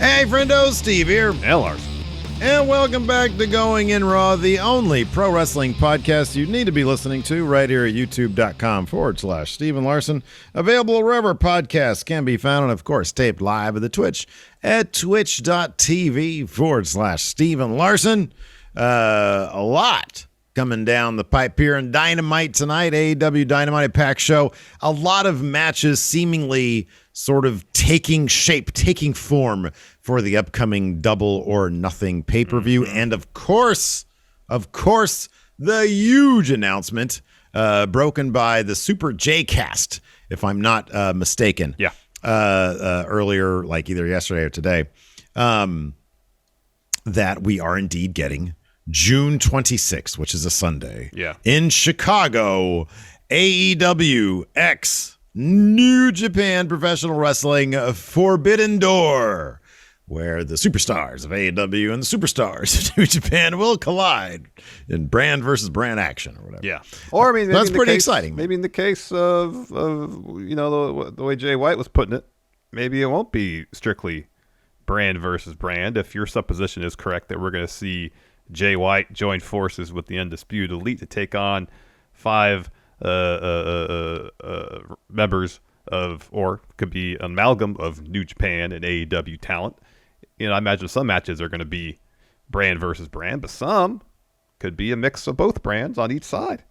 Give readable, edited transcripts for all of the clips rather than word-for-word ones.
Hey, friendo, Steve here. And Larson. And welcome back to Going In Raw, the only pro wrestling podcast you need to be listening to right here at youtube.com/Steven Larson. Available wherever podcasts can be found, and of course, taped live at the Twitch at twitch.tv/Steven Larson. A lot coming down the pipe here in Dynamite tonight, AEW Dynamite Pack Show. A lot of matches seemingly sort of taking shape, taking form for the upcoming Double or Nothing pay-per-view. And of course, the huge announcement broken by the Super J-Cast, if I'm not mistaken. Yeah. Earlier, like either yesterday or today, that we are indeed getting June 26th, which is a Sunday. Yeah. In Chicago, AEW X New Japan Professional Wrestling Forbidden Door, where the superstars of AEW and the superstars of New Japan will collide in brand versus brand action or whatever. Yeah. Or, I mean, maybe that's pretty exciting. Maybe in the case of you know, the way Jay White was putting it, maybe it won't be strictly brand versus brand. If your supposition is correct that we're going to see Jay White join forces with the Undisputed Elite to take on 5 members of, or could be an amalgam of New Japan and AEW talent. You know, I imagine some matches are going to be brand versus brand, but some could be a mix of both brands on each side.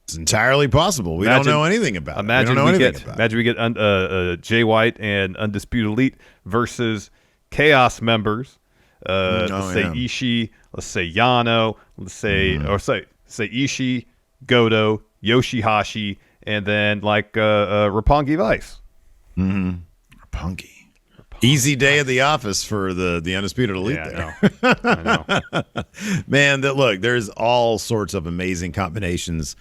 It's entirely possible. We don't know anything about it. Imagine we get Jay White and Undisputed Elite versus Chaos members. Let's say Ishii, let's say Yano, let's say say Ishii, Goto, Yoshihashi, and then like Roppongi Vice. Roppongi. Easy day at the office for the Undisputed Elite there. I know. Man, look, there's all sorts of amazing combinations.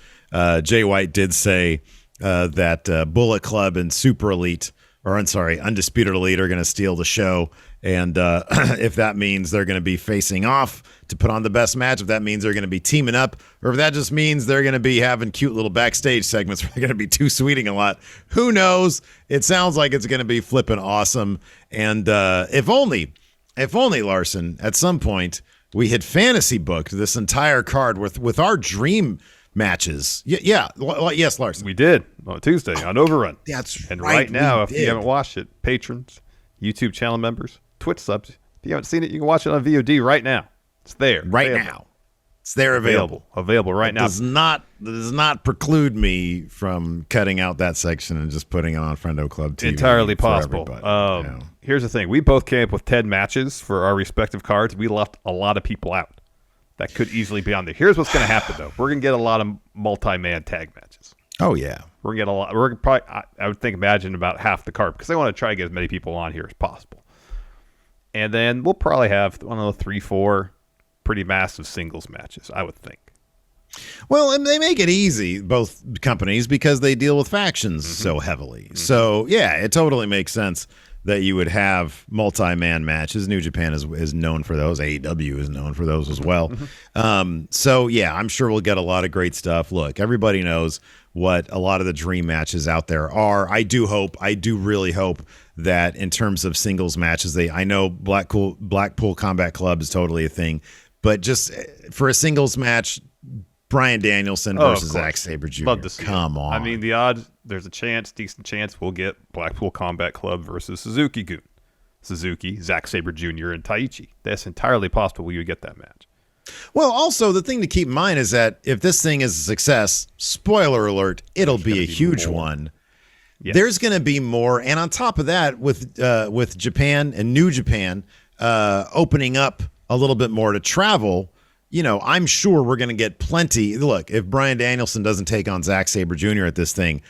Jay White did say that Bullet Club and Undisputed Elite are going to steal the show. And if that means they're going to be facing off to put on the best match, if that means they're going to be teaming up, or if that just means they're going to be having cute little backstage segments where they're going to be two-sweeting a lot, who knows? It sounds like it's going to be flipping awesome. And if only, Larson, at some point, we had fantasy booked this entire card with our dream matches. Yes, Larson. We did on Tuesday on Overrun. That's and right. Right now, if you haven't watched it, patrons, YouTube channel members, Twitch subs, if you haven't seen it, you can watch it on VOD right now. It's there. Now. It's there available. Available right now. Does not preclude me from cutting out that section and just putting it on Friendo Club TV. Entirely possible. Here's the thing. We both came up with 10 matches for our respective cards. We left a lot of people out. That could easily be on there. Here's what's going to happen, though. We're going to get a lot of multi-man tag matches. Oh, yeah. We're going to get a lot. We're probably, I would think, imagine about half the card because they want to try to get as many people on here as possible. And then we'll probably have, 3-4 pretty massive singles matches, I would think. Well, and they make it easy, both companies, because they deal with factions so heavily. So, yeah, it totally makes sense that you would have multi-man matches. New Japan is known for those. AEW is known for those as well. So, yeah, I'm sure we'll get a lot of great stuff. Look, everybody knows what a lot of the dream matches out there are. I do really hope that in terms of singles matches, I know Blackpool Combat Club is totally a thing, but just for a singles match, Bryan Danielson versus Zack Sabre Jr. Love to see Come on. I mean, the odds, there's a decent chance we'll get Blackpool Combat Club versus Suzuki-gun. Suzuki, Zack Sabre Jr., and Taichi. That's entirely possible we would get that match. Well, also, the thing to keep in mind is that if this thing is a success, spoiler alert, it'll be a huge one. Yes. There's going to be more. And on top of that, with Japan and New Japan opening up a little bit more to travel, I'm sure we're going to get plenty. Look, if Bryan Danielson doesn't take on Zack Sabre Jr. at this thing,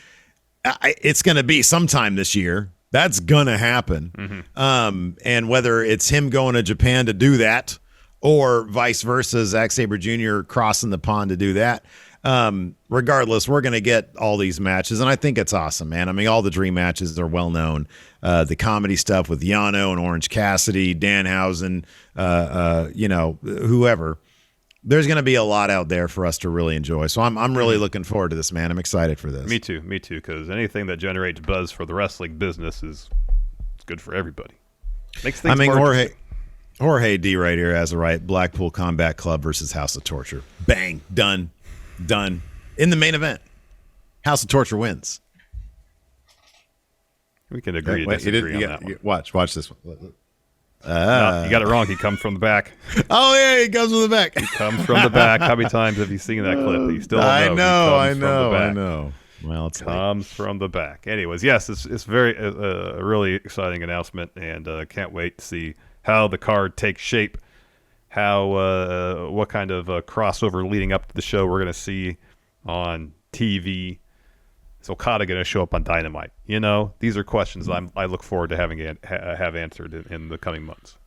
it's going to be sometime this year. That's going to happen. And whether it's him going to Japan to do that or vice versa, Zack Sabre Jr. crossing the pond to do that, regardless, we're going to get all these matches. And I think it's awesome, man. I mean, all the dream matches are well known. The comedy stuff with Yano and Orange Cassidy, Danhausen, whoever. There's going to be a lot out there for us to really enjoy. So I'm really looking forward to this, man. I'm excited for this. Me too, because anything that generates buzz for the wrestling business is good for everybody. Makes things more Jorge D right here has a right. Blackpool Combat Club versus House of Torture. Bang. Done. In the main event, House of Torture wins. We can agree to disagree on that one. Watch this one. No, you got it wrong. He comes from the back. Oh, yeah, he comes from the back. He comes from the back. How many times have you seen that clip? You still don't know. I know. Well, it comes from the back. Anyways, yes, it's very a really exciting announcement, and can't wait to see how the card takes shape, how what kind of crossover leading up to the show we're going to see on TV. Is Okada going to show up on Dynamite? These are questions I look forward to having have answered in the coming months.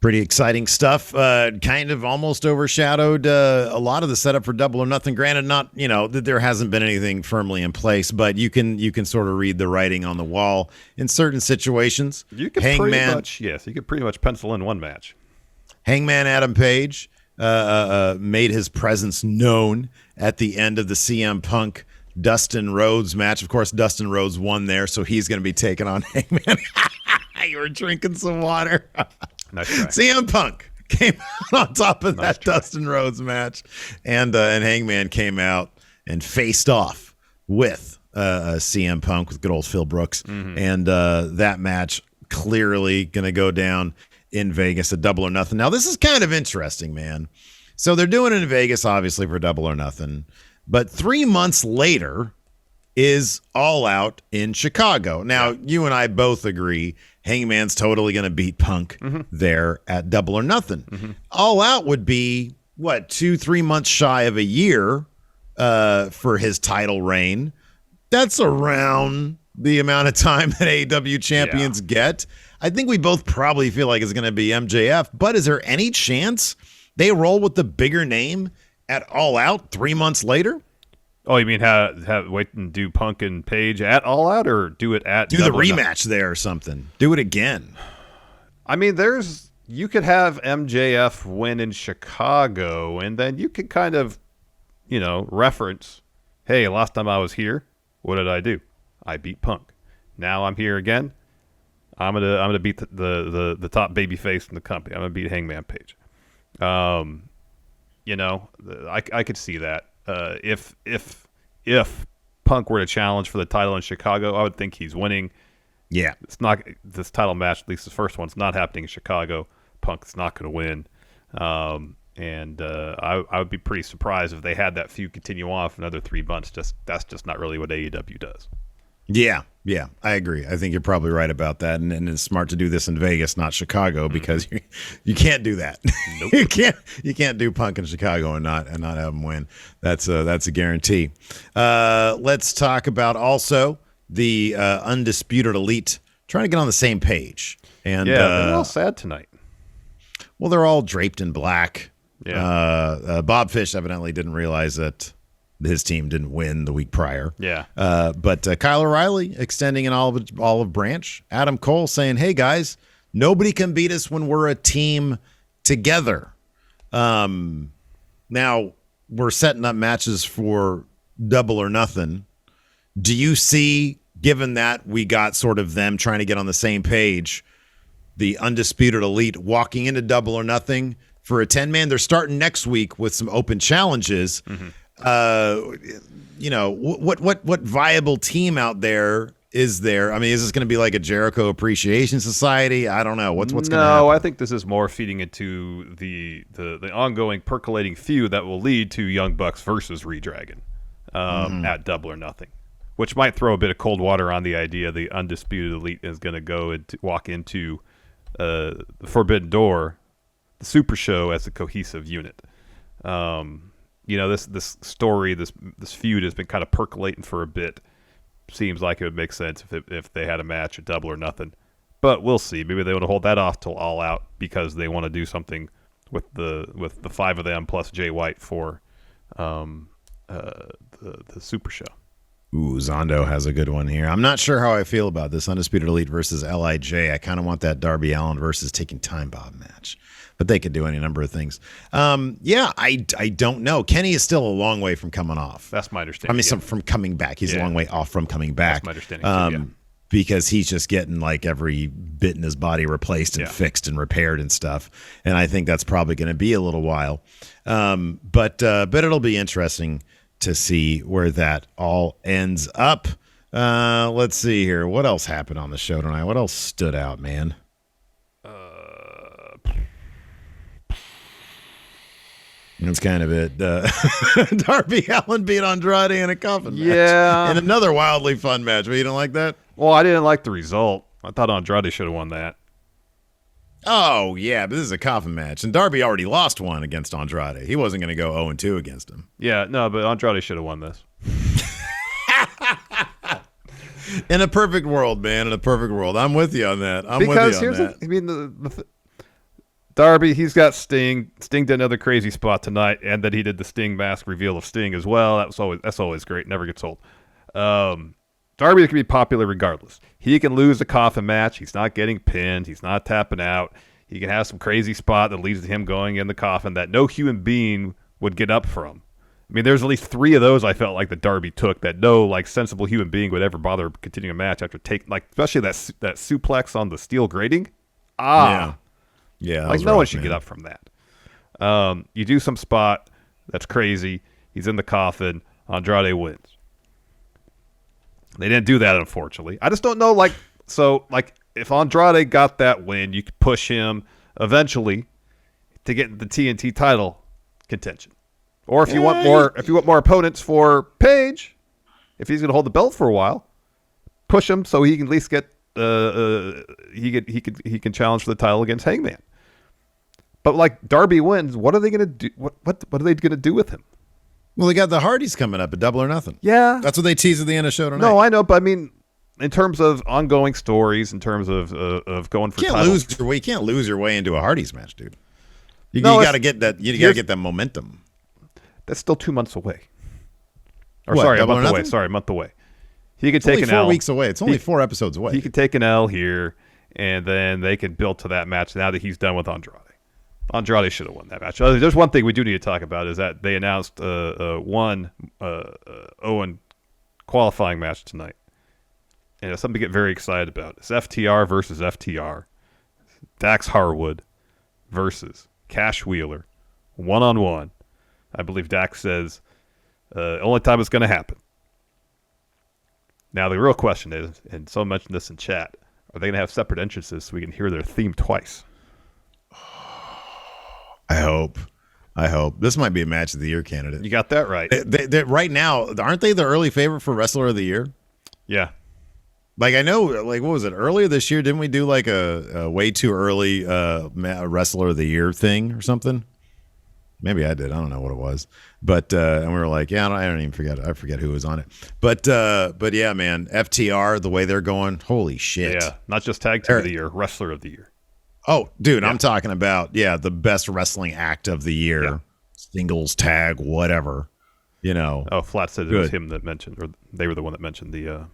Pretty exciting stuff. Kind of almost overshadowed a lot of the setup for Double or Nothing. Granted, not that there hasn't been anything firmly in place, but you can sort of read the writing on the wall in certain situations. You could pretty much pencil in one match. Hangman Adam Page made his presence known at the end of the CM Punk Dustin Rhodes match. Of course, Dustin Rhodes won there, so he's going to be taking on Hangman. You were drinking some water. Nice try. CM Punk came out on top of that Dustin Rhodes match, and Hangman came out and faced off with CM Punk with good old Phil Brooks, and that match clearly going to go down in Vegas at Double or Nothing. Now, this is kind of interesting, man. So they're doing it in Vegas, obviously, for Double or Nothing. But 3 months later is All Out in Chicago. Now, you and I both agree Hangman's totally going to beat Punk there at Double or Nothing. All Out would be, 2-3 months shy of a year for his title reign. That's around the amount of time that AEW champions get. I think we both probably feel like it's going to be MJF, but is there any chance they roll with the bigger name at All Out 3 months later? Oh, you mean have wait and do Punk and Page at All Out, or do it at the rematch there or something? Do it again. I mean, you could have MJF win in Chicago, and then you could kind of, reference, hey, last time I was here, what did I do? I beat Punk. Now I'm here again. I'm gonna beat the top babyface in the company. I'm gonna beat Hangman Page. I could see that. If Punk were to challenge for the title in Chicago, I would think he's winning. Yeah, it's not this title match. At least the first one's not happening in Chicago. Punk's not going to win, and I would be pretty surprised if they had that feud continue on for another 3 months. That's just not really what AEW does. Yeah, I agree. I think you're probably right about that, and it's smart to do this in Vegas, not Chicago, because you can't do that. Nope. you can't do Punk in Chicago and not have him win. That's a guarantee. Let's talk about also the Undisputed Elite trying to get on the same page. And they're all sad tonight. Well, they're all draped in black. Yeah. Bob Fish evidently didn't realize that his team didn't win the week prior. Yeah. But Kyle O'Reilly extending an olive branch. Adam Cole saying, hey, guys, nobody can beat us when we're a team together. Now, we're setting up matches for Double or Nothing. Do you see, given that we got sort of them trying to get on the same page, the Undisputed Elite walking into Double or Nothing for a 10-man? They're starting next week with some open challenges. What viable team out there is there? I mean, is this going to be like a Jericho Appreciation Society? I don't know. What's going to happen? No, I think this is more feeding into the ongoing percolating feud that will lead to Young Bucks versus Redragon at Double or Nothing, which might throw a bit of cold water on the idea the Undisputed Elite is going to go and walk into the Forbidden Door, the Super Show, as a cohesive unit. This story, this feud has been kind of percolating for a bit. Seems like it would make sense if they had a match at Double or Nothing, but we'll see. Maybe they want to hold that off till All Out because they want to do something with the 5 of them plus Jay White for the Super Show. Ooh, Zondo has a good one here. I'm not sure how I feel about this Undisputed Elite versus LIJ. I kind of want that Darby Allin versus Taking Time Bob match. But they could do any number of things. I don't know. Kenny is still a long way from coming off. That's my understanding. From coming back. He's a long way off from coming back. That's my understanding. because he's just getting like every bit in his body replaced and fixed and repaired and stuff. And I think that's probably going to be a little while. But it'll be interesting to see where that all ends up. Let's see here. What else happened on the show tonight? What else stood out, man? That's kind of it. Darby Allin beat Andrade in a coffin match. Yeah. And another wildly fun match. But you don't like that? Well, I didn't like the result. I thought Andrade should have won that. Oh, yeah, but this is a coffin match. And Darby already lost one against Andrade. He wasn't going to go 0-2 against him. Yeah, no, but Andrade should have won this. In a perfect world, man. In a perfect world. I'm with you on that. Darby, he's got Sting. Sting did another crazy spot tonight, and then he did the Sting mask reveal of Sting as well. That's always great. Never gets old. Darby can be popular regardless. He can lose a coffin match. He's not getting pinned. He's not tapping out. He can have some crazy spot that leads to him going in the coffin that no human being would get up from. I mean, there's at least 3 of those I felt like that Darby took that no like sensible human being would ever bother continuing a match after taking, like, especially that suplex on the steel grating. Yeah, like no one should get up from that. You do some spot that's crazy. He's in the coffin. Andrade wins. They didn't do that, unfortunately. I just don't know, if Andrade got that win, you could push him eventually to get the TNT title contention. Or if you want more opponents for Page, if he's going to hold the belt for a while, push him so he can at least get he can challenge for the title against Hangman. But like Darby wins, what are they going to do? What are they going to do with him? Well, they got the Hardys coming up at Double or Nothing. Yeah, that's what they teased at the end of the show tonight. No, I know, but I mean, in terms of ongoing stories, in terms of going for titles, you can't lose your way into a Hardys match, dude. You got to get that. You got to get that momentum. That's still 2 months away. A month away. Sorry, a month away. He could take an L. 4 weeks away. It's only 4 episodes away. He could take an L here, and then they can build to that match now that he's done with Andrade. Andrade should have won that match. There's one thing we do need to talk about is that they announced one Owen qualifying match tonight. And it's something to get very excited about. It's FTR versus FTR. Dax Harwood versus Cash Wheeler. 1-on-1. I believe Dax says only time it's going to happen. Now, the real question is, and someone mentioned this in chat, are they going to have separate entrances so we can hear their theme twice? I hope. This might be a match of the year candidate. You got that right. They, right now, aren't they the early favorite for Wrestler of the Year? Yeah. Like, I know, like, what was it? Earlier this year, didn't we do like a way too early Wrestler of the Year thing or something? Maybe I did. I don't know what it was. But and we were like, yeah, I don't even forget. I forget who was on it. But yeah, man, FTR, the way they're going, holy shit. Yeah, not just Tag Team of the Year, Wrestler of the Year. Oh, dude, yeah. I'm talking about, the best wrestling act of the year. Yeah. Singles, tag, whatever. Oh, Flat said it was him that mentioned, or they were the one that mentioned the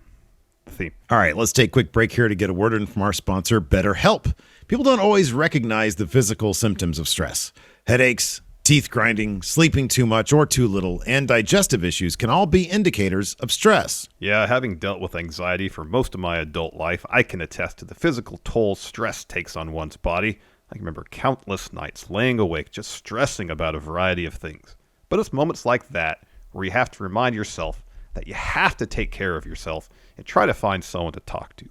theme. All right, let's take a quick break here to get a word in from our sponsor, BetterHelp. People don't always recognize the physical symptoms of stress. Headaches, teeth grinding, sleeping too much or too little, and digestive issues can all be indicators of stress. Yeah, having dealt with anxiety for most of my adult life, I can attest to the physical toll stress takes on one's body. I can remember countless nights laying awake just stressing about a variety of things. But it's moments like that where you have to remind yourself that you have to take care of yourself and try to find someone to talk to.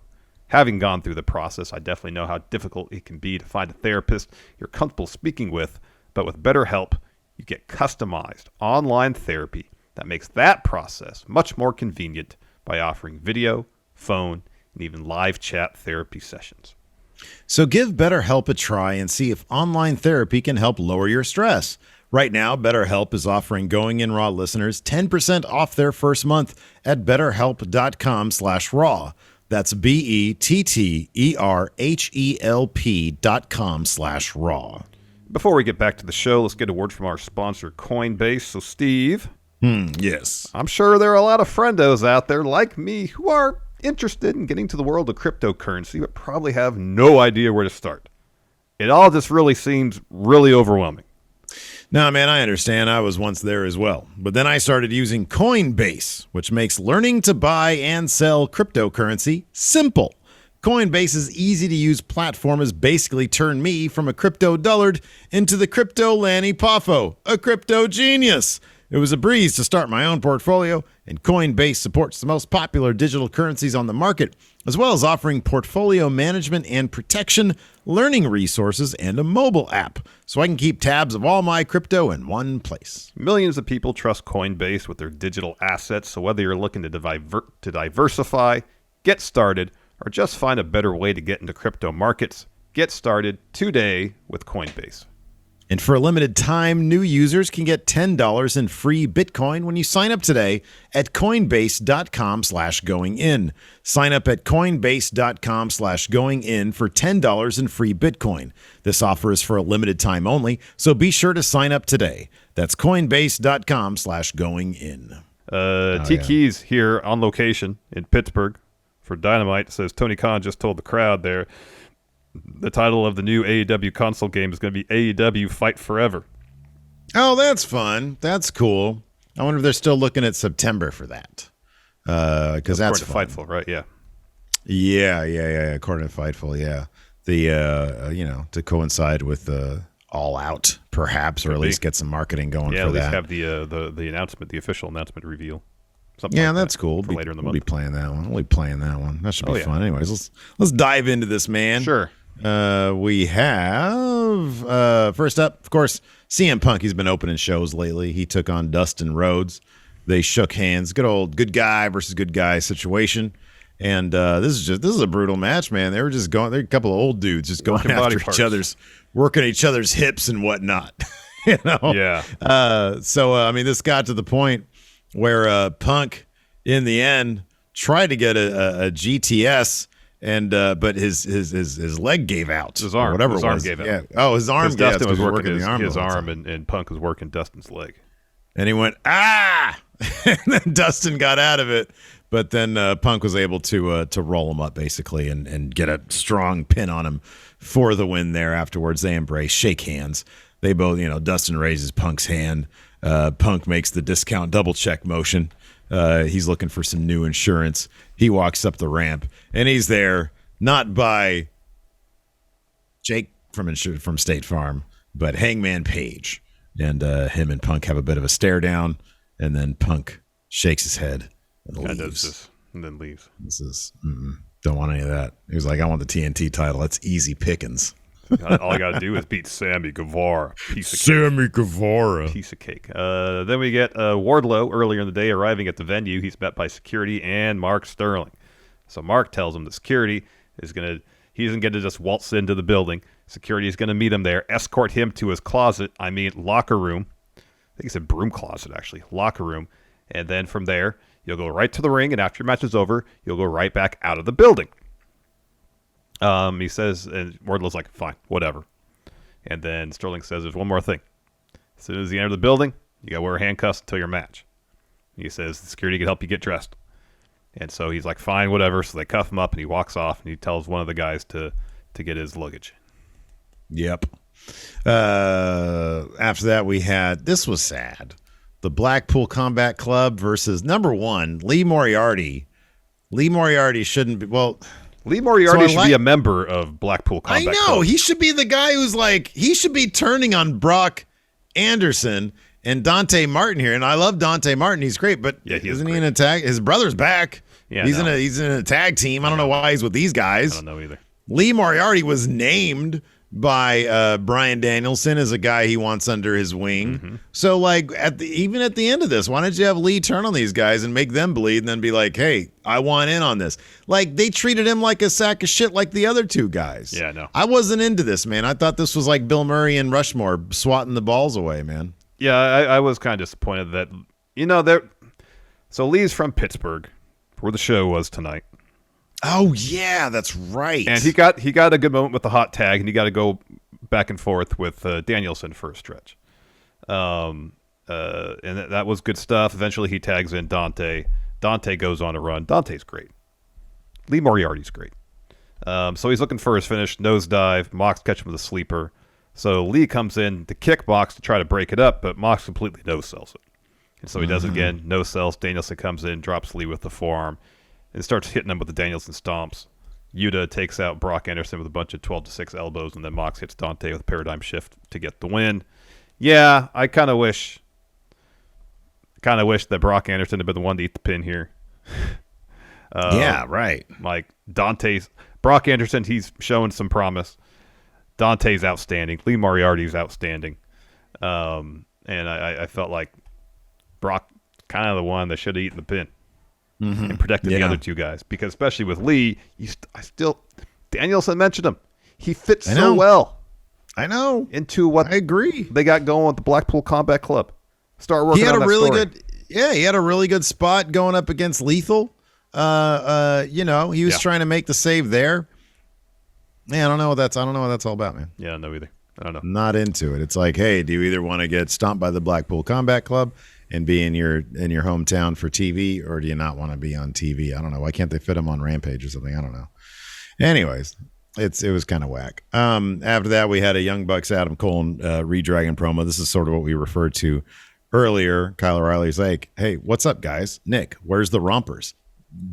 Having gone through the process, I definitely know how difficult it can be to find a therapist you're comfortable speaking with. But with BetterHelp, you get customized online therapy that makes that process much more convenient by offering video, phone, and even live chat therapy sessions. So give BetterHelp a try and see if online therapy can help lower your stress. Right now, BetterHelp is offering Going In Raw listeners 10% off their first month at BetterHelp.com/raw. That's BetterHelp.com/raw. Before we get back to the show, let's get a word from our sponsor, Coinbase. So, Steve. Yes. I'm sure there are a lot of friendos out there like me who are interested in getting to the world of cryptocurrency but probably have no idea where to start. It all just really seems really overwhelming. No, man, I understand. I was once there as well. But then I started using Coinbase, which makes learning to buy and sell cryptocurrency simple. Coinbase's easy-to-use platform has basically turned me from a crypto dullard into the crypto Lanny Poffo, a crypto genius. It was a breeze to start my own portfolio, and Coinbase supports the most popular digital currencies on the market, as well as offering portfolio management and protection, learning resources, and a mobile app, so I can keep tabs of all my crypto in one place. Millions of people trust Coinbase with their digital assets, so whether you're looking to diversify, get started, or just find a better way to get into crypto markets, get started today with Coinbase. And for a limited time, new users can get $10 in free Bitcoin when you sign up today at Coinbase.com/going-in. Sign up at Coinbase.com/going-in for $10 in free Bitcoin. This offer is for a limited time only, so be sure to sign up today. That's Coinbase.com/going-in. Keys here on location in Pittsburgh for Dynamite. Says Tony Khan just told the crowd there the title of the new AEW console game is going to be AEW Fight Forever. Oh, that's fun. That's cool. I wonder if they're still looking at September for that. Because that's fun. Fightful, right? Yeah. Yeah. According to Fightful, yeah. The to coincide with All Out, perhaps, or at least get some marketing going for that. Yeah, at least have the announcement, the official announcement reveal. Yeah, that's cool. For later in the month. We'll be playing that one. That should be fun. Anyways, let's dive into this, man. Sure. We have first up, of course, CM Punk. He's been opening shows lately. He took on Dustin Rhodes. They shook hands. Good guy versus good guy situation. And this is a brutal match, man. They were just going. They're a couple of old dudes just going after working each other's hips and whatnot. Yeah. So this got to the point where Punk, in the end, tried to get a GTS, and but his leg gave out. His arm, whatever his it arm was. gave out. Yeah. Oh, his arm. Dustin was working his arm, and Punk was working Dustin's leg. And he went and then Dustin got out of it, but then Punk was able to roll him up basically and get a strong pin on him for the win. There afterwards, they embrace, shake hands. They both, Dustin raises Punk's hand. Punk makes the discount double check motion. He's looking for some new insurance. He walks up the ramp, and he's there not by Jake from State Farm, but Hangman Page. And him and Punk have a bit of a stare down, and then Punk shakes his head and leaves. And then leaves. This is don't want any of that. He was like, I want the TNT title. That's easy pickings. All I got to do is beat Sammy Guevara. Piece of cake. Then we get Wardlow earlier in the day arriving at the venue. He's met by security and Mark Sterling. So Mark tells him the security he isn't going to just waltz into the building. Security is going to meet him there, escort him to his locker room. I think he said broom closet, actually. Locker room. And then from there, you'll go right to the ring, and after your match is over, you'll go right back out of the building. He says, and Wardlow's like, fine, whatever. And then Sterling says, there's one more thing. As soon as you enter the building, you got to wear handcuffs until your match. He says, the security can help you get dressed. And so he's like, fine, whatever. So they cuff him up, and he walks off, and he tells one of the guys to get his luggage. Yep. After that, we had, this was sad, the Blackpool Combat Club versus number one, Lee Moriarty. Lee Moriarty shouldn't be, Lee Moriarty should be a member of Blackpool Combat Club. I know. He should be the guy who's he should be turning on Brock Anderson and Dante Martin here. And I love Dante Martin. He's great, but isn't he in a tag? His brother's back. Yeah, he's in a tag team. I don't know why he's with these guys. I don't know either. Lee Moriarty was named by Bryan Danielson as a guy he wants under his wing. Mm-hmm. So even at the end of this, why don't you have Lee turn on these guys and make them bleed and then be like, hey, I want in on this. They treated him like a sack of shit like the other two guys. Yeah, no. I wasn't into this, man. I thought this was like Bill Murray and Rushmore swatting the balls away, man. Yeah, I was kind of disappointed that, so Lee's from Pittsburgh, where the show was tonight. Oh yeah, that's right. And he got a good moment with the hot tag, and he got to go back and forth with Danielson for a stretch. And that was good stuff. Eventually, he tags in Dante. Dante goes on a run. Dante's great. Lee Moriarty's great. So he's looking for his finish, nosedive. Mox catch him with a sleeper. So Lee comes in to kick Mox to try to break it up, but Mox completely no-sells it. And so he does it again, no-sells. Danielson comes in, drops Lee with the forearm, and starts hitting him with the Danielson stomps. Yuta takes out Brock Anderson with a bunch of 12-6 elbows, and then Mox hits Dante with a paradigm shift to get the win. Yeah, I kind of wish that Brock Anderson had been the one to eat the pin here. Yeah, right. Like Brock Anderson, he's showing some promise. Dante's outstanding. Lee Moriarty's outstanding. And I felt like Brock kind of the one that should have eaten the pin and protected the other two guys. Because especially with Lee, Danielson mentioned him. He fits so well. I know. Into what I agree. They got going with the Blackpool Combat Club. Start working on that story. He had a really good spot going up against Lethal. He was trying to make the save there. Yeah, I don't know what that's all about, man. Yeah, no either. I don't know. Not into it. It's like, hey, do you either want to get stomped by the Blackpool Combat Club and be in your hometown for TV, or do you not want to be on TV? I don't know. Why can't they fit him on Rampage or something? I don't know. Anyways, it was kind of whack. After that, we had a Young Bucks Adam Cole and Redragon promo. This is sort of what we referred to earlier. Kyle O'Reilly's like, hey, what's up, guys? Nick, where's the rompers?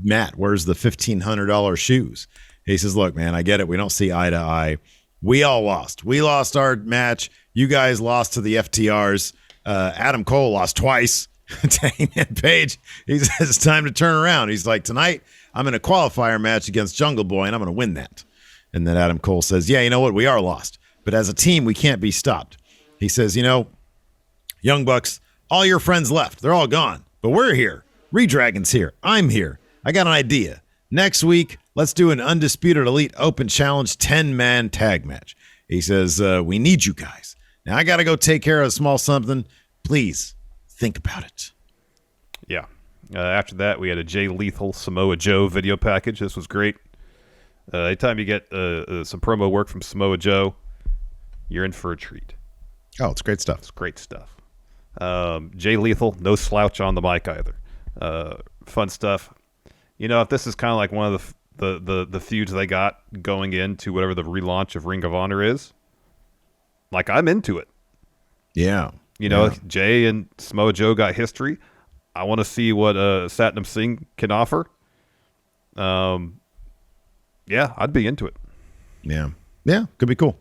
Matt, where's the $1,500 shoes? He says, look, man, I get it. We don't see eye to eye. We all lost. We lost our match. You guys lost to the FTRs. Adam Cole lost twice to Hangman Page. He says it's time to turn around. He's like, tonight I'm in a qualifier match against Jungle Boy, and I'm going to win that. And then Adam Cole says, yeah, you know what? We are lost. But as a team, we can't be stopped. He says, Young Bucks, all your friends left. They're all gone. But we're here. Redragon's here. I'm here. I got an idea. Next week, let's do an Undisputed Elite Open Challenge 10-man tag match. He says, we need you guys. Now, I got to go take care of a small something. Please, think about it. Yeah. After that, we had a Jay Lethal Samoa Joe video package. This was great. Anytime you get some promo work from Samoa Joe, you're in for a treat. Oh, it's great stuff. It's great stuff. Jay Lethal, no slouch on the mic either. Fun stuff. If this is kind of like one of the feuds they got going into whatever the relaunch of Ring of Honor is, like, I'm into it. Yeah. Jay and Samoa Joe got history. I want to see what Satnam Singh can offer. Yeah, I'd be into it. Yeah. Yeah, could be cool.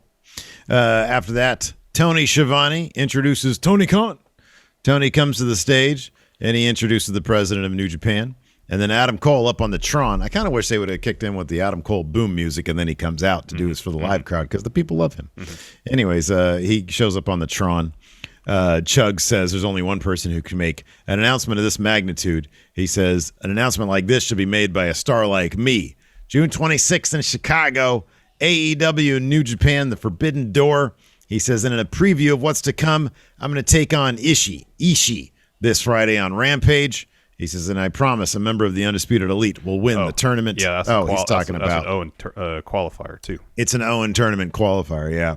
After that, Tony Schiavone introduces Tony Khan. Tony comes to the stage, and he introduces the president of New Japan. And then Adam Cole up on the Tron. I kind of wish they would have kicked in with the Adam Cole boom music, and then he comes out to do this for the live crowd because the people love him. Anyways, he shows up on the Tron. Chug says there's only one person who can make an announcement of this magnitude. He says an announcement like this should be made by a star like me. June 26th in Chicago, AEW New Japan, the Forbidden Door. He says, and in a preview of what's to come, I'm going to take on Ishii this Friday on Rampage. He says, and I promise a member of the Undisputed Elite will win the tournament. Yeah, he's talking about an Owen qualifier, too. It's an Owen tournament qualifier, yeah.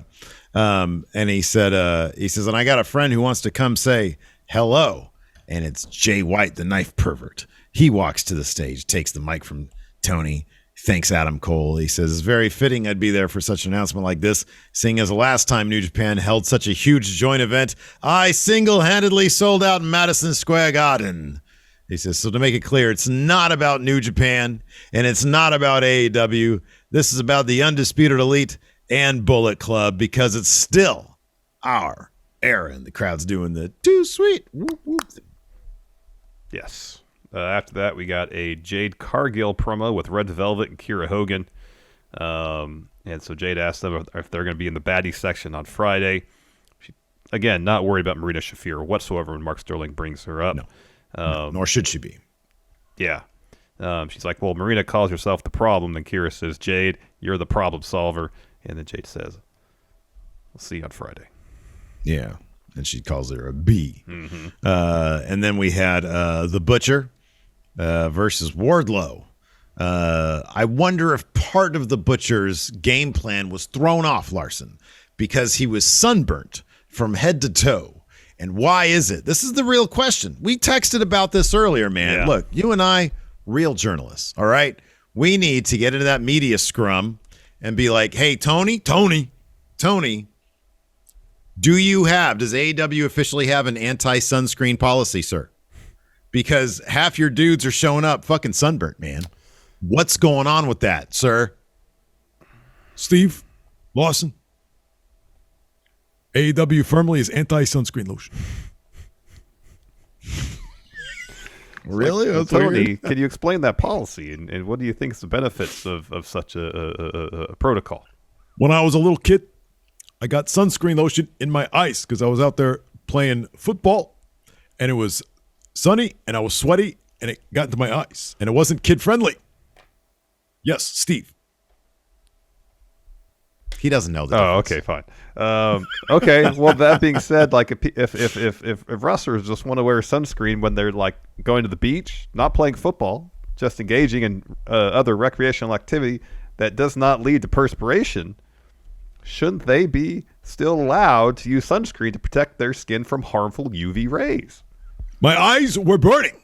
And he says, and I got a friend who wants to come say hello, and it's Jay White, the knife pervert. He walks to the stage, takes the mic from Tony, thanks Adam Cole. He says, it's very fitting I'd be there for such an announcement like this, seeing as the last time New Japan held such a huge joint event, I single-handedly sold out Madison Square Garden. He says, so to make it clear, it's not about New Japan, and it's not about AEW. This is about the Undisputed Elite and Bullet Club, because it's still our era. And the crowd's doing the too sweet. Whoop, whoop. Yes. After that, we got a Jade Cargill promo with Red Velvet and Kiera Hogan. And so Jade asked them if they're going to be in the baddie section on Friday. She, again, not worried about Marina Shafir whatsoever when Mark Sterling brings her up. No. Nor should she be. Yeah. She's like, well, Marina calls herself the problem. Then Kira says, Jade, you're the problem solver. And then Jade says, we'll see you on Friday. Yeah. And she calls her a B. Mm-hmm. And then we had The Butcher versus Wardlow. I wonder if part of The Butcher's game plan was thrown off, Larson, because he was sunburnt from head to toe. And why is it? This is the real question. We texted about this earlier, man. Yeah. Look, you and I, real journalists, all right? We need to get into that media scrum and be like, hey, Tony, Does AEW officially have an anti-sunscreen policy, sir? Because half your dudes are showing up fucking sunburnt, man. What's going on with that, sir? Steve, Larson, AEW firmly is anti-sunscreen lotion. Really? Like, Tony, can you explain that policy, and what do you think is the benefits of such a protocol? When I was a little kid, I got sunscreen lotion in my eyes because I was out there playing football, and it was sunny, and I was sweaty, and it got into my eyes, and it wasn't kid-friendly. Yes, Steve. He doesn't know that. Oh, okay, fine. Okay, well, that being said, like if wrestlers just want to wear sunscreen when they're like going to the beach, not playing football, just engaging in other recreational activity that does not lead to perspiration, shouldn't they be still allowed to use sunscreen to protect their skin from harmful UV rays? My eyes were burning,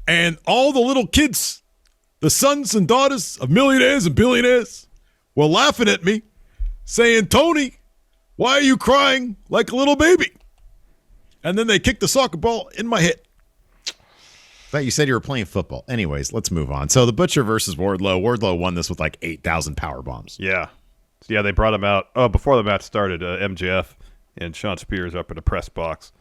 and all the little kids, the sons and daughters of millionaires and billionaires, were laughing at me, saying, Tony, why are you crying like a little baby? And then they kicked the soccer ball in my head. Thought you said you were playing football. Anyways, let's move on. So the Butcher versus Wardlow. Wardlow won this with like 8,000 power bombs. Yeah. So, yeah, they brought him out. Oh, before the match started, MJF and Sean Spears up in the press box.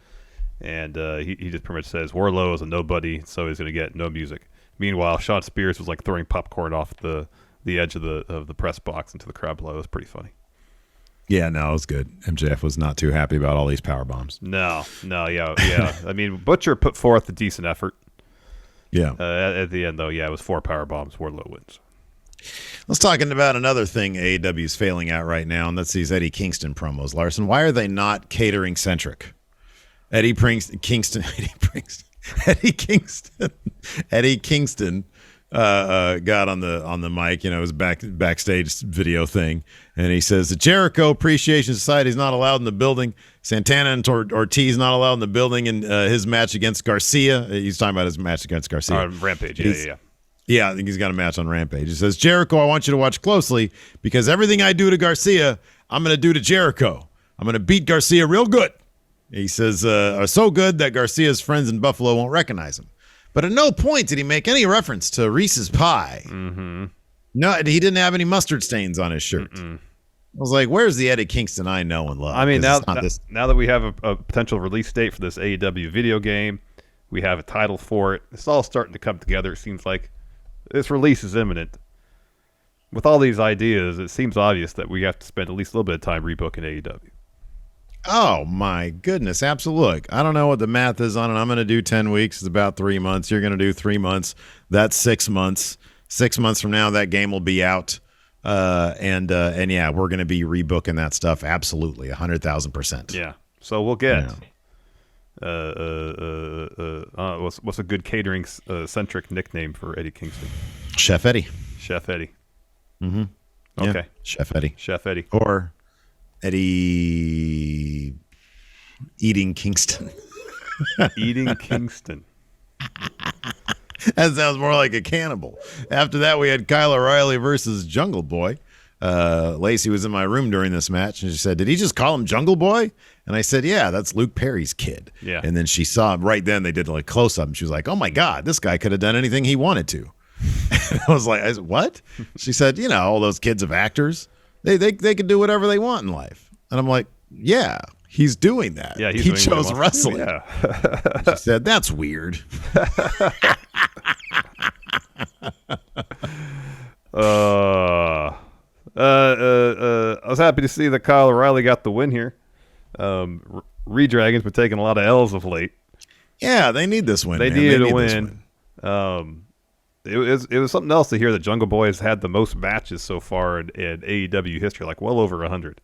And he just pretty much says, Wardlow is a nobody, so he's going to get no music. Meanwhile, Sean Spears was like throwing popcorn off the edge of the press box into the crowd below. It was pretty funny. Yeah, no, it was good. MJF was not too happy about all these power bombs. No, yeah. I mean, Butcher put forth a decent effort. Yeah. At the end, though, yeah, it was 4 power bombs. Wardlow wins. Let's talking about another thing AEW is failing at right now, and that's these Eddie Kingston promos. Larson, why are they not catering centric? Eddie Kingston got on the mic, it was backstage video thing, and he says the Jericho Appreciation Society is not allowed in the building. Santana and Ortiz not allowed in the building in his match against Garcia. He's talking about his match against Garcia. Rampage, yeah. Yeah, I think he's got a match on Rampage. He says, Jericho, I want you to watch closely because everything I do to Garcia, I'm going to do to Jericho. I'm going to beat Garcia real good. He says, so good that Garcia's friends in Buffalo won't recognize him. But at no point did he make any reference to Reese's Pie. Mm-hmm. No, he didn't have any mustard stains on his shirt. Mm-mm. I was like, where's the Eddie Kingston I know and love? I mean, now that we have a potential release date for this AEW video game, we have a title for it. It's all starting to come together. It seems like this release is imminent. With all these ideas, it seems obvious that we have to spend at least a little bit of time rebooking AEW. Oh, my goodness. Absolutely. Look, I don't know what the math is on it. I'm going to do 10 weeks. It's about 3 months. You're going to do 3 months. That's 6 months. 6 months from now, that game will be out. And yeah, we're going to be rebooking that stuff. Absolutely. 100,000%. Yeah. So we'll get, what's a good catering centric nickname for Eddie Kingston? Chef Eddie. Chef Eddie. Mm-hmm. Okay. Yeah. Chef Eddie. Chef Eddie. Or Eddie Eating Kingston. Eating Kingston. That sounds more like a cannibal. After that, we had Kyle O'Reilly versus Jungle Boy. Lacey was in my room during this match, and she said, did he just call him Jungle Boy? And I said, yeah, that's Luke Perry's kid. Yeah. And then she saw him right then. They did like close-up, and she was like, oh, my God, this guy could have done anything he wanted to. And I said, what? She said, all those kids of actors, they can do whatever they want in life. And I'm like, yeah, he's doing that. Yeah, he chose wrestling. Yeah. She said, that's weird. I was happy to see that Kyle O'Reilly got the win here. Redragon's been taking a lot of L's of late. Yeah, they need this win. They needed a win. It was something else to hear that Jungle Boy has had the most matches so far in AEW history, like well over 100.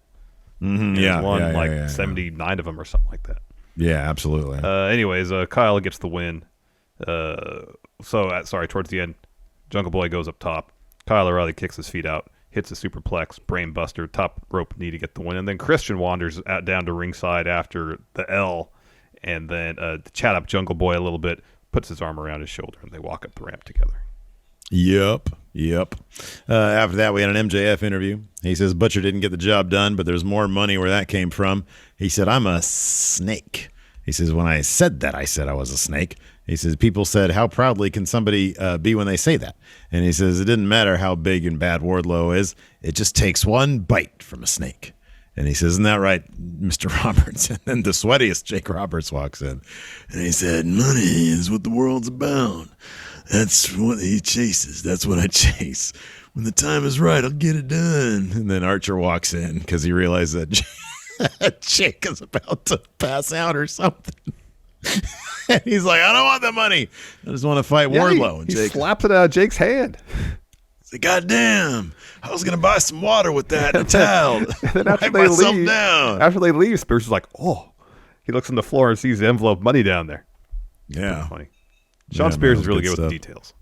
Mm-hmm, he's won 79 of them or something like that. Yeah, absolutely. Anyways, Kyle gets the win. Towards the end, Jungle Boy goes up top. Kyle O'Reilly kicks his feet out, hits a superplex, brain buster, top rope knee to get the win. And then Christian wanders down to ringside after the L, and then to chat up Jungle Boy a little bit, puts his arm around his shoulder, and they walk up the ramp together. Yep. Yep. After that, we had an MJF interview. He says Butcher didn't get the job done, but there's more money where that came from. He said, I'm a snake. He says, when I said that, I said I was a snake. He says, people said, how proudly can somebody be when they say that? And he says, it didn't matter how big and bad Wardlow is. It just takes one bite from a snake. And he says, isn't that right, Mr. Roberts? And then the sweatiest Jake Roberts walks in. And he said, money is what the world's about. That's what he chases. That's what I chase. When the time is right, I'll get it done. And then Archer walks in because he realized that Jake is about to pass out or something. And he's like, I don't want the money. I just want to fight Wardlow. And Jake slaps it out of Jake's hand. He's like, God damn, I was going to buy some water with that and a towel. And then after they leave, Spears is like, oh. He looks on the floor and sees the envelope money down there. Yeah. Funny. Sean Spears is really good with the details.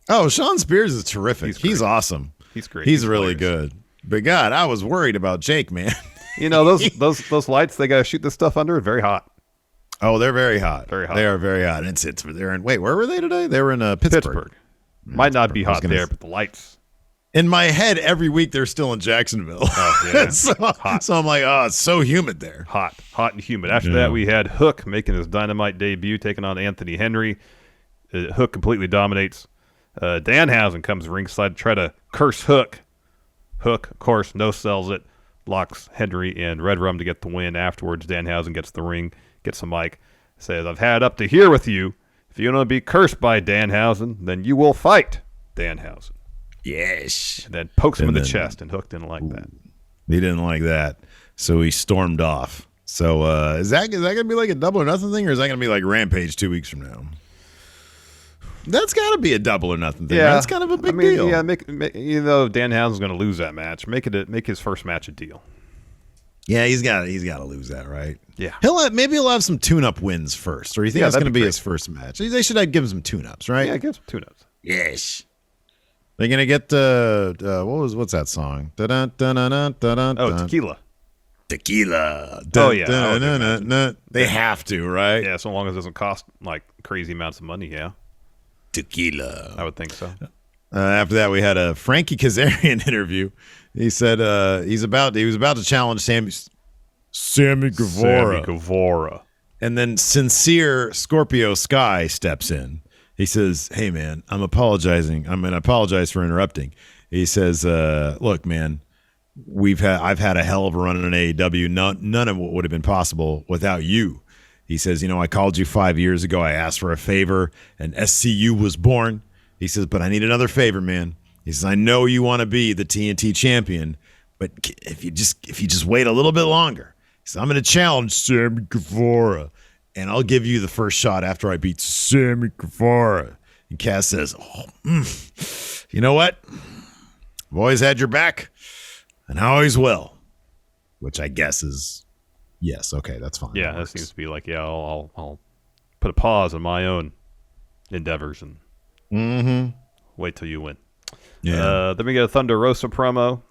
Oh, Sean Spears is terrific. He's awesome. He's great. He's really good. But God, I was worried about Jake, man. You know, those lights they got to shoot this stuff under are very hot. Oh, they're very hot. Very hot. They are very hot. They're in. Wait, where were they today? They were in Pittsburgh. Might not be hot there, but the lights. In my head, every week they're still in Jacksonville. Oh, yeah. So I'm like, oh, it's so humid there. Hot and humid. After that, we had Hook making his Dynamite debut, taking on Anthony Henry. Hook completely dominates. Danhausen comes ringside to try to curse Hook. Hook, of course, no-sells it, locks Henry in Red Rum to get the win. Afterwards, Danhausen gets the ring, gets a mic, says, I've had up to here with you. If you want to be cursed by Danhausen, then you will fight Danhausen. Yes. And then pokes him in the chest, and Hook didn't like that. He didn't like that, so he stormed off. So is that going to be like a double or nothing thing, or is that going to be like Rampage 2 weeks from now? That's got to be a double or nothing thing. Yeah, that's kind of a big deal. Yeah, Danhausen's going to lose that match. Make his first match a deal. Yeah, he's got to lose that, right? Yeah, maybe he'll have some tune-up wins first, or you think that's going to be his first match? They should give him some tune-ups, right? Yeah, give him some tune-ups. Yes. They're gonna get what's that song? Tequila. Tequila. Oh yeah. They have to, right? Yeah, so long as it doesn't cost like crazy amounts of money. Yeah. Tequila. I would think so. After that, we had a Frankie Kazarian interview. He said he was about to challenge Sammy Guevara. And then sincere Scorpio Sky steps in. He says, hey, man, I'm apologizing. I'm going to apologize for interrupting. He says, look, man, I've had a hell of a run in AEW. None of what would have been possible without you. He says, I called you 5 years ago. I asked for a favor, and SCU was born. He says, but I need another favor, man. He says, I know you want to be the TNT champion, but if you just wait a little bit longer, he says, I'm going to challenge Sammy Guevara. And I'll give you the first shot after I beat Sammy Guevara. And Cass says, you know what? I've always had your back, and I always will. Which I guess is yes. Okay, that's fine. Yeah, that seems to be like, I'll put a pause on my own endeavors and wait till you win. Yeah. Then we get a Thunder Rosa promo.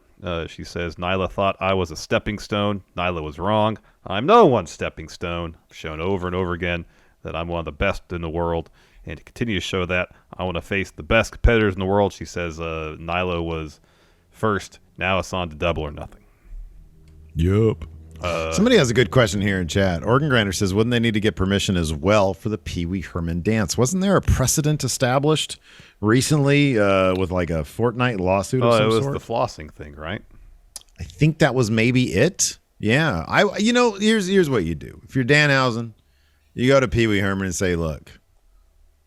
She says, Nyla thought I was a stepping stone. Nyla was wrong. I'm no one's stepping stone. I've shown over and over again that I'm one of the best in the world. And to continue to show that, I want to face the best competitors in the world. She says Nyla was first. Now it's on to Double or Nothing. Yep. Somebody has a good question here in chat. Organ Grinder says, wouldn't they need to get permission as well for the Pee Wee Herman dance? Wasn't there a precedent established recently with like a Fortnite lawsuit of some sort? It was the flossing thing, right? I think that was maybe it. Yeah. Here's what you do. If you're Danhausen, you go to Pee Wee Herman and say, look,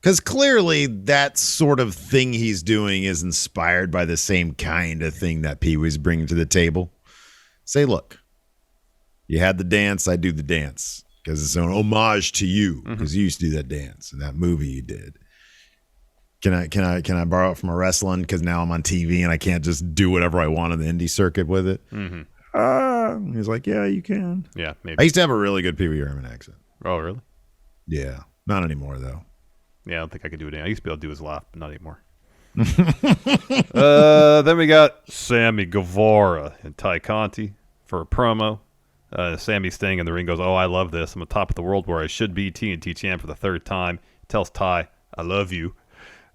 because clearly that sort of thing he's doing is inspired by the same kind of thing that Pee Wee's bringing to the table. Say, look, you had the dance, I do the dance because it's an homage to you because you used to do that dance in that movie you did. Can I borrow it from a wrestling because now I'm on TV and I can't just do whatever I want on the indie circuit with it? He's like, yeah, you can. Yeah, maybe. I used to have a really good Pee Wee Herman accent. Oh, really? Yeah, not anymore though. Yeah, I don't think I could do it anymore. I used to be able to do his laugh, but not anymore. Then we got Sammy Guevara and Ty Conti for a promo. Sammy staying in the ring goes, oh, I love this. I'm on top of the world where I should be TNT champ for the third time. Tells Ty, I love you.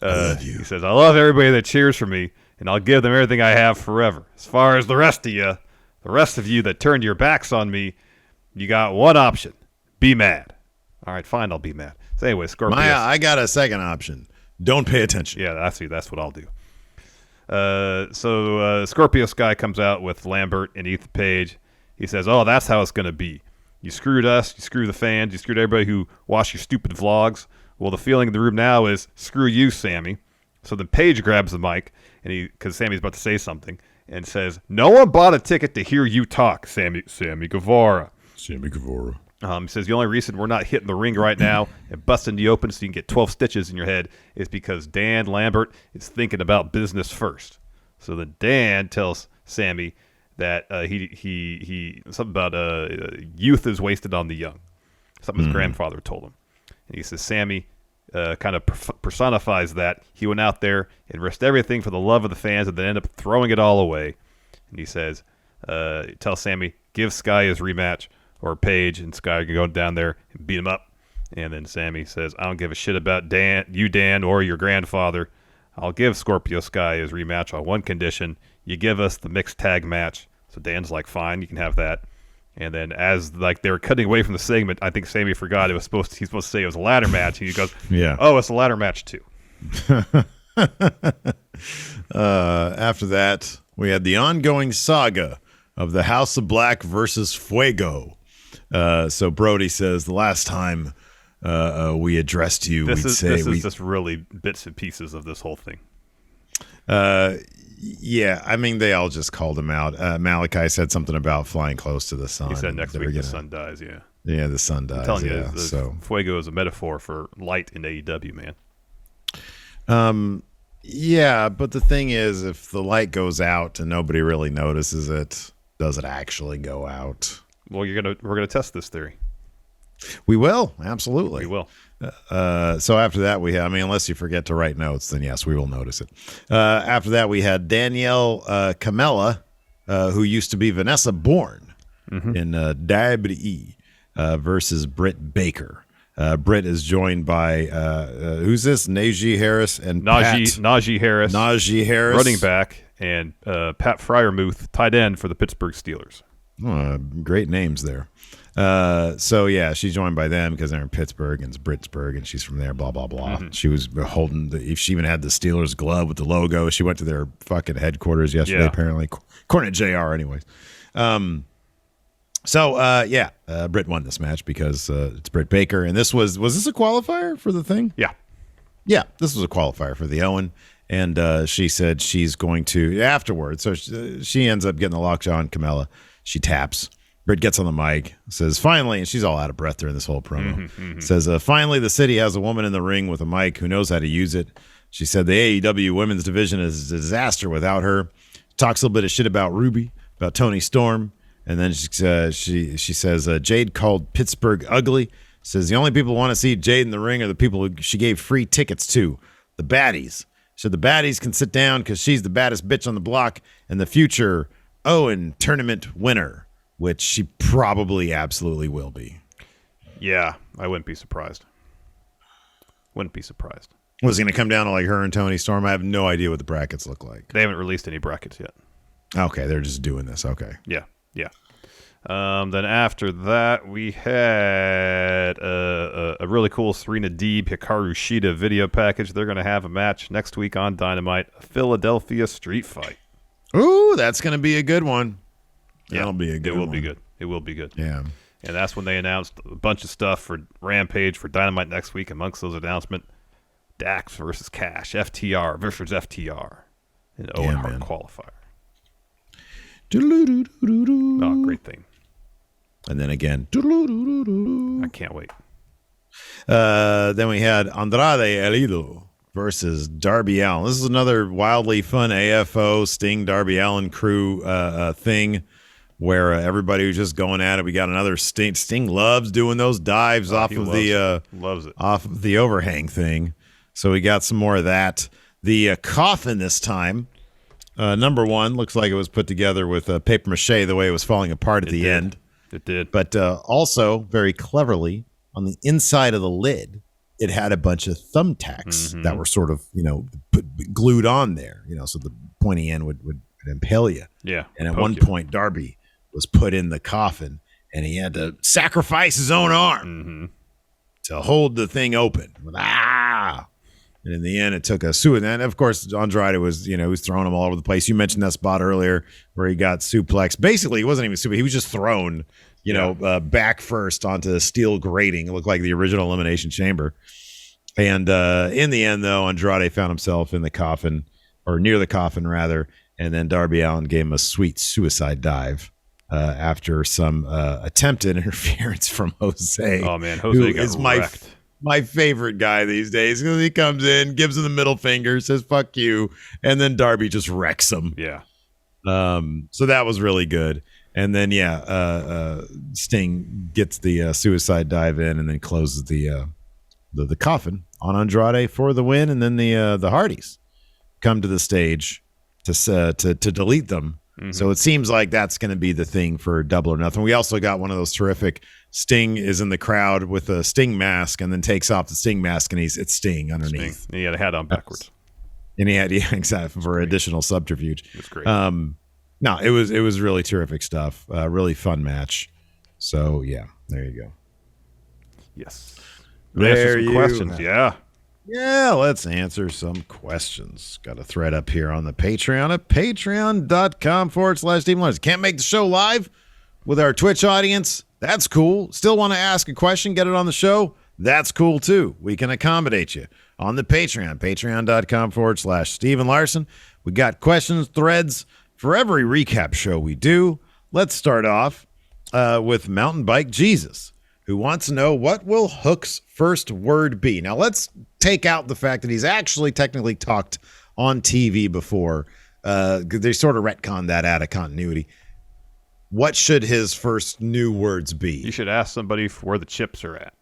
I love you. He says, I love everybody that cheers for me. and I'll give them everything I have forever. As far as the rest of you that turned your backs on me, you got one option. Be mad. All right, fine, I'll be mad. So anyway, Scorpio. I got a second option. Don't pay attention. Yeah, that's what I'll do. So Scorpio Sky comes out with Lambert and Ethan Page. He says, oh, that's how it's going to be. You screwed us. You screwed the fans. You screwed everybody who watched your stupid vlogs. Well, the feeling in the room now is, screw you, Sammy. So then Page grabs the mic, and because Sammy's about to say something, and says, no one bought a ticket to hear you talk, Sammy Guevara. Sammy Guevara. He says the only reason we're not hitting the ring right now and busting the open so you can get 12 stitches in your head is because Dan Lambert is thinking about business first. So then Dan tells Sammy that he something about youth is wasted on the young. Something his grandfather told him. And he says Sammy kind of personifies that. He went out there and risked everything for the love of the fans and then ended up throwing it all away. And he says, tell Sammy, give Sky his rematch. Or Page, and Sky can go down there and beat him up. And then Sammy says, I don't give a shit about Dan, or your grandfather. I'll give Scorpio Sky his rematch on one condition. You give us the mixed tag match. So Dan's like, fine, you can have that. And then as like they were cutting away from the segment, I think Sammy forgot he's supposed to say it was a ladder match. And he goes, yeah. Oh, it's a ladder match too. After that, we had the ongoing saga of the House of Black versus Fuego. So Brody says the last time we addressed you, this is just really bits and pieces of this whole thing. Yeah, I mean they all just called him out. Malachi said something about flying close to the sun. He said next week the sun dies. Yeah. Yeah, the sun dies. I'm telling you, so Fuego is a metaphor for light in AEW, man. Yeah, but the thing is, if the light goes out and nobody really notices it, does it actually go out? Well, we're gonna test this theory. We will, absolutely. We will. So after that, unless you forget to write notes, then yes, we will notice it. After that, we had Danielle Camella, who used to be Vanessa Bourne in WWE, versus Britt Baker. Britt is joined by who's this? Najee Harris and Najee Harris, running back, and Pat Fryermuth, tight end for the Pittsburgh Steelers. Great names there. So yeah, she's joined by them because they're in Pittsburgh and it's Britsburg, and she's from there. Blah blah blah. She was holding she even had the Steelers glove with the logo. She went to their fucking headquarters yesterday, apparently. According to JR, anyways. Britt won this match because it's Britt Baker, and this was this a qualifier for the thing? Yeah, this was a qualifier for the Owen. And she said she's going to afterwards. So she ends up getting the lockjaw on Camella. She taps. Britt gets on the mic, says, finally, and she's all out of breath during this whole promo, says, finally, the city has a woman in the ring with a mic who knows how to use it. She said the AEW women's division is a disaster without her. Talks a little bit of shit about Ruby, about Toni Storm. And then she says, Jade called Pittsburgh ugly. Says the only people who want to see Jade in the ring are the people who she gave free tickets to, the baddies. So the baddies can sit down because she's the baddest bitch on the block and the future Owen tournament winner, which she probably absolutely will be. Yeah, I wouldn't be surprised. Was it going to come down to like her and Toni Storm? I have no idea what the brackets look like. They haven't released any brackets yet. Okay, they're just doing this. Okay. Yeah. Then after that, we had a really cool Serena Deeb Hikaru Shida video package. They're going to have a match next week on Dynamite, a Philadelphia street fight. Ooh, that's going to be a good one. Yeah, that'll be a good one. It will be good. Yeah. And that's when they announced a bunch of stuff for Rampage for Dynamite next week. Amongst those announcements, Dax versus Cash, FTR versus FTR, and Owen Hart qualifier. Oh, great theme. And then again. I can't wait. Then we had Andrade El Idolo versus Darby Allin. This is another wildly fun AFO Sting Darby Allin crew thing where everybody was just going at it. We got another Sting. Sting loves doing those dives off of the overhang thing. So we got some more of that. The coffin this time, number one, looks like it was put together with paper mache the way it was falling apart at the end. It did. But also, very cleverly, on the inside of the lid, it had a bunch of thumbtacks that were sort of, glued on there. So the pointy end would impale you. Yeah. And at one point, Darby was put in the coffin, and he had to sacrifice his own arm to hold the thing open. And in the end, it took a suit. And of course, Andrade was, he was throwing him all over the place. You mentioned that spot earlier where he got suplexed. Basically, he wasn't even suplex. He was just thrown, back first onto the steel grating. It looked like the original Elimination Chamber. And in the end, though, Andrade found himself in the coffin, or near the coffin, rather. And then Darby Allin gave him a sweet suicide dive after some attempted interference from Jose. Oh, man. Jose got wrecked. My favorite guy these days, because he comes in, gives him the middle finger, says "fuck you," and then Darby just wrecks him. Yeah. So that was really good. And then Sting gets the suicide dive in, and then closes the coffin on Andrade for the win. And then the Hardys come to the stage to delete them. So it seems like that's going to be the thing for Double or Nothing. We also got one of those terrific. Sting is in the crowd with a Sting mask, and then takes off the Sting mask, and it's Sting underneath. Sting. He had a hat on backwards, and he had exactly for additional subterfuge. It was great. No, it was really terrific stuff. Really fun match. So yeah, there you go. Yes. There you questions. Yeah. Yeah, let's answer some questions. Got a thread up here on the Patreon at patreon.com/Stephen Larson. Can't make the show live with our Twitch audience? That's cool. Still want to ask a question, get it on the show? That's cool too. We can accommodate you on the Patreon, patreon.com/Stephen Larson. We got questions, threads for every recap show we do. Let's start off with Mountain Bike Jesus, who wants to know, what will Hook's first word be? Now, let's take out the fact that he's actually technically talked on TV before. They sort of retconned that out of continuity. What should his first new words be? You should ask somebody where the chips are at.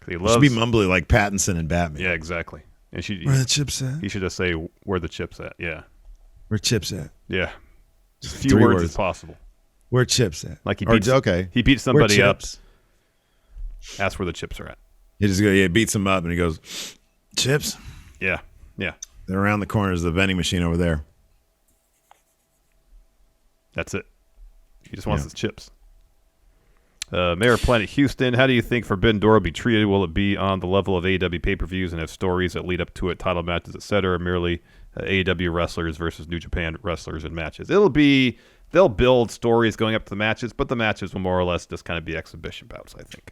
He should be mumbly like Pattinson and Batman. Yeah, exactly. And where the chips at? He should just say where the chips at. Yeah. Where chips at? Yeah. Just a few words as possible. Where chips at? Like he beats somebody up. Ask where the chips are at. He just beats him up, and he goes, "Chips." Yeah. They're around the corner. There's the vending machine over there. That's it. He just wants his chips. Mayor of Planet Houston, how do you think Forbidden Door will be treated? Will it be on the level of AEW pay-per-views and have stories that lead up to it, title matches, etc., or merely AEW wrestlers versus New Japan wrestlers and matches? They'll build stories going up to the matches, but the matches will more or less just kind of be exhibition bouts, I think.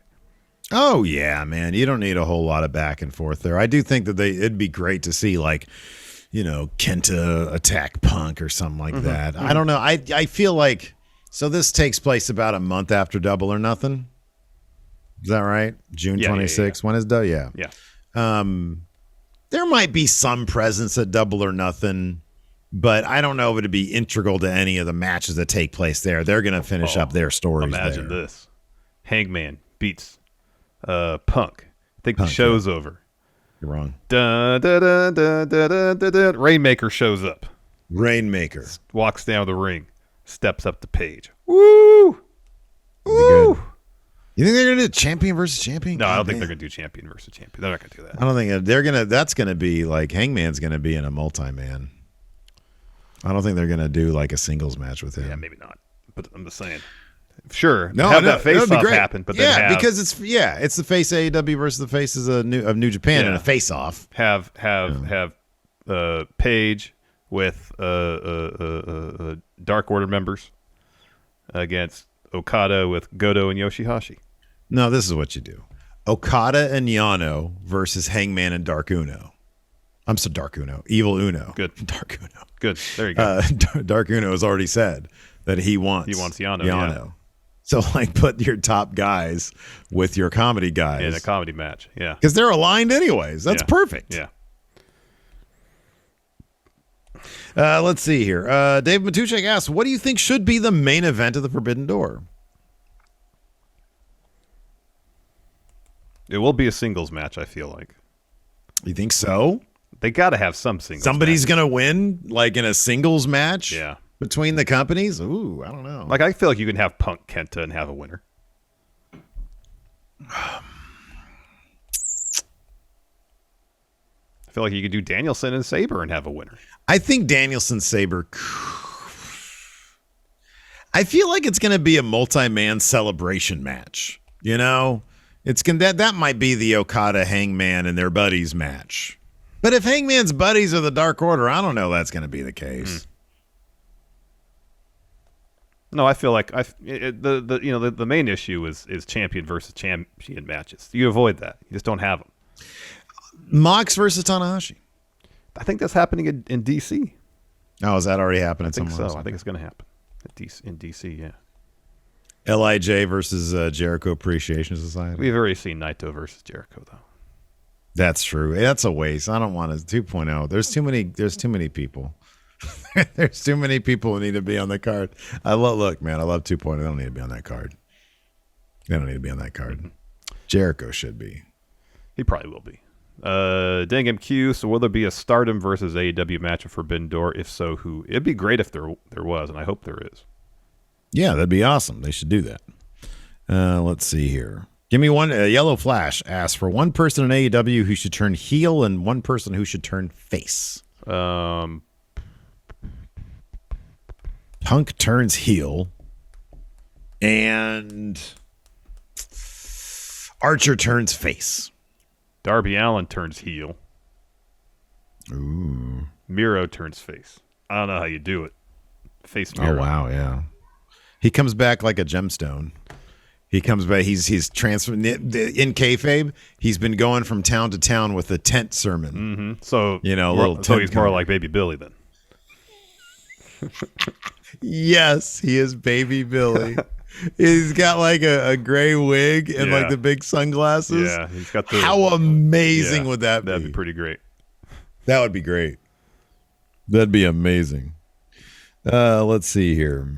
Oh, yeah, man. You don't need a whole lot of back and forth there. I do think that it'd be great to see, like, Kenta attack Punk or something like that. I don't know. I feel like, so this takes place about a month after Double or Nothing. Is that right? June 26th. Yeah. When is Double? Yeah. Yeah. There might be some presence at Double or Nothing, but I don't know if it'd be integral to any of the matches that take place there. They're going to finish up their stories. Imagine this. Hangman beats Punk. I think the show's over. You're wrong. Dun, dun, dun, dun, dun, dun, dun. Rainmaker shows up. Rainmaker walks down the ring, steps up the page. Woo! Woo! You think they're gonna do champion versus champion? No, I don't think they're gonna do champion versus champion. They're not gonna do that. I don't think they're gonna. That's gonna be like Hangman's gonna be in a multi-man. I don't think they're gonna do like a singles match with him. Yeah, maybe not. But I'm just saying. Sure, that face-off happen, but because it's the face AEW versus the faces of New Japan in a face-off. Have Page with Dark Order members against Okada with Goto and Yoshihashi. No, this is what you do: Okada and Yano versus Hangman and Dark Uno. I'm so Dark Uno, Evil Uno. Good, Dark Uno. Good. There you go. Dark Uno has already said that he wants Yano. Yeah. So, like, put your top guys with your comedy guys. In a comedy match, yeah. Because they're aligned anyways. That's perfect. Yeah. Let's see here. Dave Matuszek asks, what do you think should be the main event of the Forbidden Door? It will be a singles match, I feel like. You think so? They got to have some singles Somebody's going to win, like, in a singles match? Yeah. Between the companies? Ooh, I don't know. Like, I feel like you can have Punk Kenta and have a winner. I I feel like you could do Danielson and Sabre and have a winner. I think Danielson Sabre. I feel like it's going to be a multi-man celebration match. You know, that might be the Okada Hangman and their buddies match. But if Hangman's buddies are the Dark Order, I don't know that's going to be the case. No, I feel like the main issue is champion versus champion matches. You avoid that. You just don't have them. Mox versus Tanahashi. I think that's happening in DC. Oh, is that already happening? I think so. I think it's going to happen in DC. Yeah. LIJ versus Jericho Appreciation Society. We've already seen Naito versus Jericho, though. That's true. That's a waste. I don't want a 2.0. There's too many people. There's too many people who need to be on the card. Look, man, I love 2.0. They don't need to be on that card. They don't need to be on that card. Mm-hmm. Jericho should be. He probably will be. Dang MQ, so will there be a Stardom versus AEW match of Forbidden Door? If so, who? It'd be great if there was, and I hope there is. Yeah, that'd be awesome. They should do that. Let's see here. Give me one. Yellow Flash asks for one person in AEW who should turn heel and one person who should turn face. Punk turns heel, and Archer turns face. Darby Allin turns heel. Ooh. Miro turns face. I don't know how you do it. Face Miro. Oh, wow, yeah. He comes back like a gemstone. He comes back. He's transferred in kayfabe. He's been going from town to town with a tent sermon. Mm-hmm. So so he's more like Baby Billy then. Yes, he is Baby Billy. He's got like a gray wig and like the big sunglasses. Yeah, he's got the. How amazing would that be? That'd be pretty great. That would be great. That'd be amazing. Let's see here.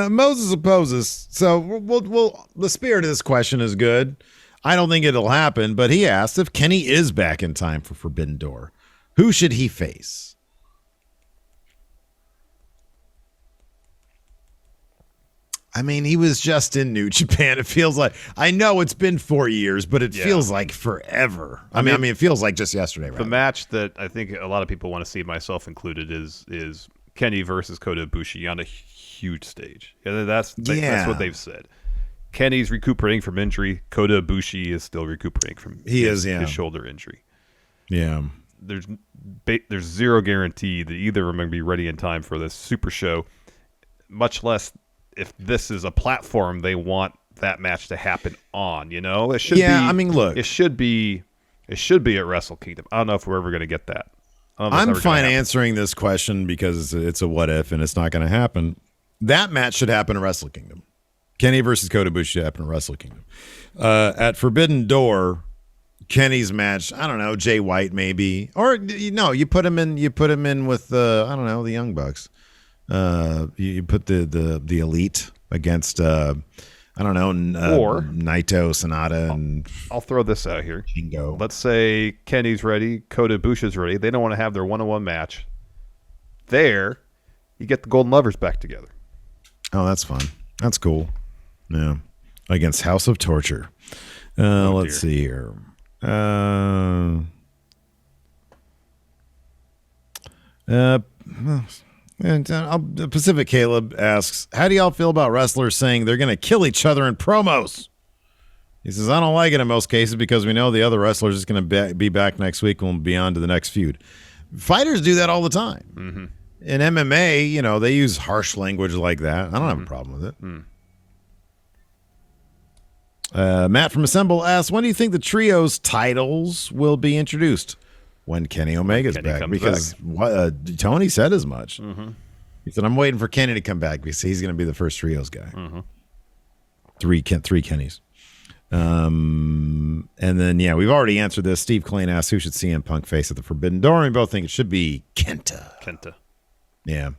Moses opposes. So we'll the spirit of this question is good. I don't think it'll happen, but he asked if Kenny is back in time for Forbidden Door, who should he face? I mean, he was just in New Japan. It feels like, I know it's been 4 years, but it feels like forever. I mean, it feels like just yesterday. The match that I think a lot of people want to see, myself included, is Kenny versus Kota Ibushi on a huge stage. That's what they've said. Kenny's recuperating from injury. Kota Ibushi is still recuperating from his shoulder injury. Yeah. There's zero guarantee that either of them are going to be ready in time for this Super Show, much less if this is a platform they want that match to happen on. It should be. I mean, look, it should be at Wrestle Kingdom. I don't know if we're ever going to get that. I'm fine answering this question because it's a what if and it's not going to happen. That match should happen at Wrestle Kingdom. Kenny versus Kota Ibushi should happen at Wrestle Kingdom. At Forbidden Door, Kenny's match, I don't know, Jay White maybe, or you put him in with I don't know, the Young Bucks. You put the Elite against I don't know, or Naito, Sonata, and I'll throw this out here. Shingo. Let's say Kenny's ready, Kota Ibushi's ready. They don't want to have their one-on-one match. There, you get the Golden Lovers back together. Oh, that's fun. That's cool. Yeah, against House of Torture. Let's see here. Pacific Caleb asks, how do y'all feel about wrestlers saying they're going to kill each other in promos? He says, I don't like it in most cases because we know the other wrestlers is going to be back next week and we'll be on to the next feud. Fighters do that all the time. Mm-hmm. In MMA, they use harsh language like that. I don't have a problem with it. Matt from Assemble asks, when do you think the Trios titles will be introduced? When Kenny Omega's back. Because Tony said as much. Mm-hmm. He said, I'm waiting for Kenny to come back because he's going to be the first Trios guy. Mm-hmm. Three Kennys. And then, we've already answered this. Steve Klein asked, who should CM Punk face at the Forbidden Door? And we both think it should be Kenta. Yeah.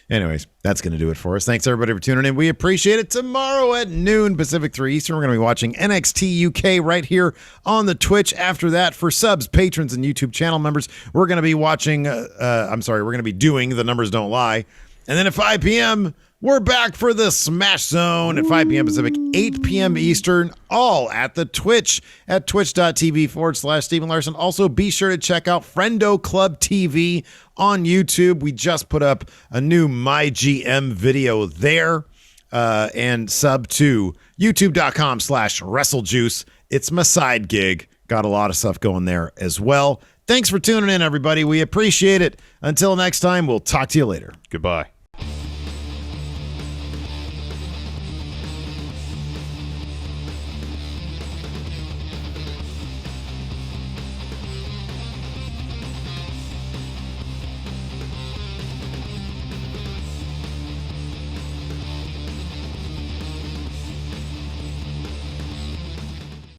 Anyways, that's going to do it for us. Thanks, everybody, for tuning in. We appreciate it. Tomorrow at noon Pacific 3 Eastern, we're going to be watching NXT UK right here on the Twitch. After that, for subs, patrons, and YouTube channel members, we're going to be watching, we're going to be doing The Numbers Don't Lie. And then at 5 p.m., We're back for the Smash Zone at 5 p.m. Pacific, 8 p.m. Eastern, all at the Twitch at twitch.tv/Stephen Larson. Also, be sure to check out Friendo Club TV on YouTube. We just put up a new MyGM video there, and sub to youtube.com/WrestleJuice. It's my side gig. Got a lot of stuff going there as well. Thanks for tuning in, everybody. We appreciate it. Until next time, we'll talk to you later. Goodbye.